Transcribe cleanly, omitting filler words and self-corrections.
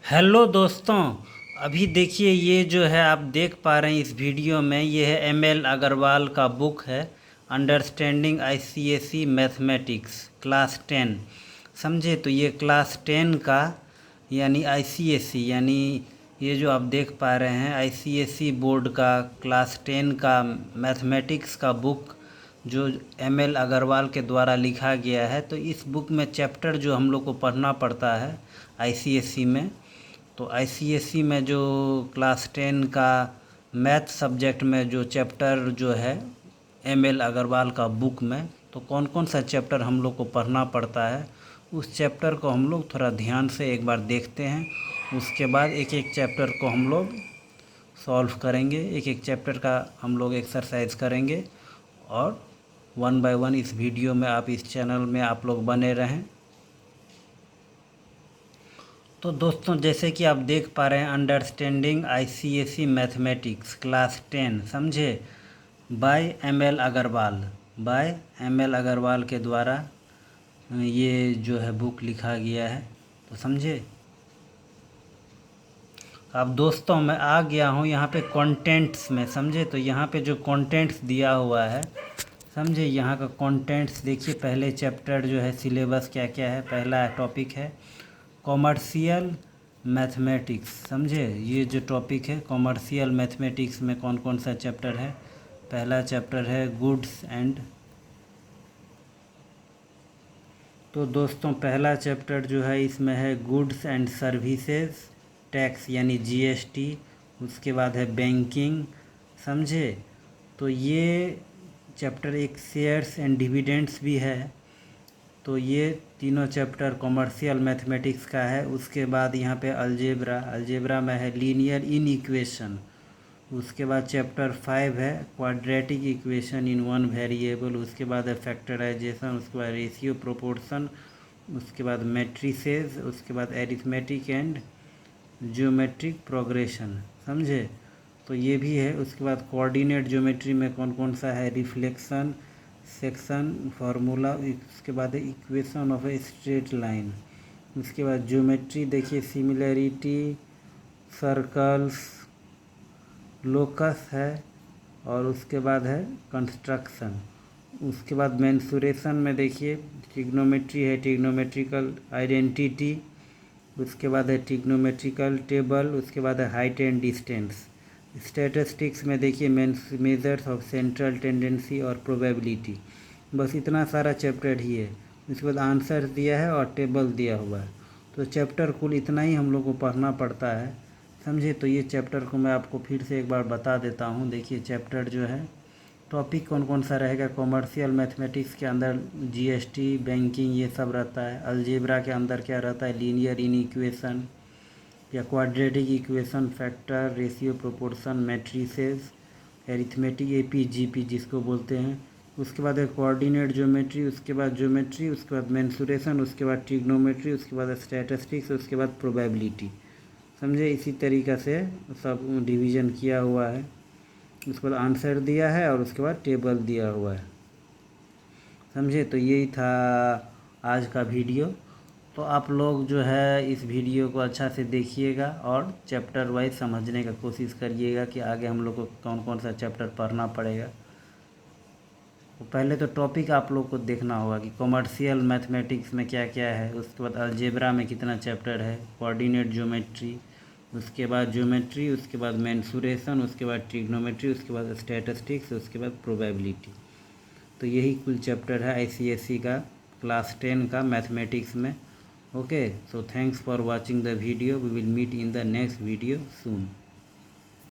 Hello दोस्तों। अभी देखिए ये जो है आप देख पा रहे हैं इस वीडियो में, ये है एमएल अग्रवाल का बुक है अंडरस्टैंडिंग आईसीएसई मैथमेटिक्स क्लास 10। समझे? तो ये क्लास 10 का यानी आईसीएसई यानी ये जो आप देख पा रहे हैं आईसीएसई बोर्ड का क्लास 10 का मैथमेटिक्स का बुक जो एमएल अग्रवाल के द्वारा लिखा गया है। तो इस बुक में चैप्टर जो हम लोग को पढ़ना पड़ता है आईसीएसई में, तो आईसीएसई में जो क्लास 10 का मैथ सब्जेक्ट में जो चैप्टर जो है एमएल अग्रवाल का बुक में, तो कौन कौन सा चैप्टर हम लोग को पढ़ना पड़ता है उस चैप्टर को हम लोग थोड़ा ध्यान से एक बार देखते हैं। उसके बाद एक एक चैप्टर को हम लोग सॉल्व करेंगे, एक एक चैप्टर का हम लोग एक्सरसाइज करेंगे और वन बाय वन इस वीडियो में आप इस चैनल में आप लोग बने रहें। तो दोस्तों जैसे कि आप देख पा रहे हैं अंडरस्टैंडिंग आईसीएसई मैथमेटिक्स क्लास 10 समझे by ML Agarwal, by ML Agarwal के द्वारा ये जो है बुक लिखा गया है। तो समझे। अब दोस्तों मैं आ गया हूँ यहाँ पे कंटेंट्स में। समझे? तो यहाँ पे जो कंटेंट्स दिया हुआ है, समझे, यहाँ का कंटेंट्स देखिए। पहले चैप्टर जो है सिलेबस क्या क्या है। पहला टॉपिक है कॉमर्शियल मैथमेटिक्स। समझे? ये जो टॉपिक है कॉमर्शियल मैथमेटिक्स में कौन कौन सा चैप्टर है। पहला चैप्टर है गुड्स एंड, तो दोस्तों पहला चैप्टर जो है इसमें है गुड्स एंड सर्विसेज टैक्स यानी जीएसटी। उसके बाद है बैंकिंग। समझे? तो ये चैप्टर एक शेयर्स एंड डिविडेंड्स भी है। तो ये तीनों चैप्टर कॉमर्शियल मैथमेटिक्स का है। उसके बाद यहाँ पे अलजेब्रा, अलजेब्रा में है लीनियर इन इक्वेशन। उसके बाद चैप्टर 5 है quadratic equation in one variable. उसके बाद है फैक्टराइजेशन। उसके बाद रेशियो प्रोपोर्शन। उसके बाद मैट्रिसेस। उसके बाद एरिथमेटिक एंड ज्योमेट्रिक प्रोग्रेशन। समझे? तो ये भी है। उसके बाद कोऑर्डिनेट ज्योमेट्री में कौन कौन सा है, रिफ्लेक्शन, सेक्शन, फार्मूला। उसके बाद है equation of a straight line. उसके बाद ज्योमेट्री देखिए सिमिलैरिटी, सर्कल्स, लोकस है। और उसके बाद है कंस्ट्रक्शन। उसके बाद मेंसुरेशन में देखिए ट्रिग्नोमेट्री है, ट्रिग्नोमेट्रिकल आइडेंटिटी। उसके बाद है ट्रिग्नोमेट्रिकल टेबल। उसके बाद है हाइट एंड डिस्टेंस। स्टैटिस्टिक्स में देखिए मेजर्स ऑफ सेंट्रल टेंडेंसी और प्रोबेबिलिटी। बस इतना सारा चैप्टर ही है। उसके बाद आंसर दिया है और टेबल दिया हुआ है। तो चैप्टर कुल इतना ही हम लोग को पढ़ना पड़ता है। समझे? तो ये चैप्टर को मैं आपको फिर से एक बार बता देता हूँ। देखिए चैप्टर जो है टॉपिक कौन कौन सा रहेगा। कॉमर्शियल मैथमेटिक्स के अंदर जीएसटी, बैंकिंग ये सब रहता है। अलजेब्रा के अंदर क्या रहता है, लीनियर इन इक्वेशन या quadratic equation, factor, ratio, proportion, matrices, arithmetic AP GP जिसको बोलते हैं। उसके बाद है कोऑर्डिनेट ज्योमेट्री। उसके बाद ज्योमेट्री। उसके बाद मेंसुरेशन। उसके बाद ट्रिग्नोमेट्री। उसके बाद स्टैटिस्टिक्स। उसके बाद प्रोबेबिलिटी। समझे? इसी तरीक़ा से सब डिवीज़न किया हुआ है। उसके बाद आंसर दिया है और उसके बाद टेबल दिया हुआ है। समझे? तो यही था आज का वीडियो। तो आप लोग जो है इस वीडियो को अच्छा से देखिएगा और चैप्टर वाइज समझने का कोशिश करिएगा कि आगे हम लोग को कौन कौन सा चैप्टर पढ़ना पड़ेगा। तो पहले तो टॉपिक आप लोग को देखना होगा कि कॉमर्शियल मैथमेटिक्स में क्या क्या है। उसके बाद अलजेब्रा में कितना चैप्टर है, कोऑर्डिनेट ज्योमेट्री, उसके बाद ज्योमेट्री, उसके बाद मेंसुरेशन, उसके बाद ट्रिग्नोमेट्री, उसके बाद स्टैटिस्टिक्स, उसके बाद प्रोबेबिलिटी। तो यही कुल चैप्टर है आईसीएसई का क्लास 10 का मैथमेटिक्स में। Okay, so thanks for watching the video. We will meet in the next video soon.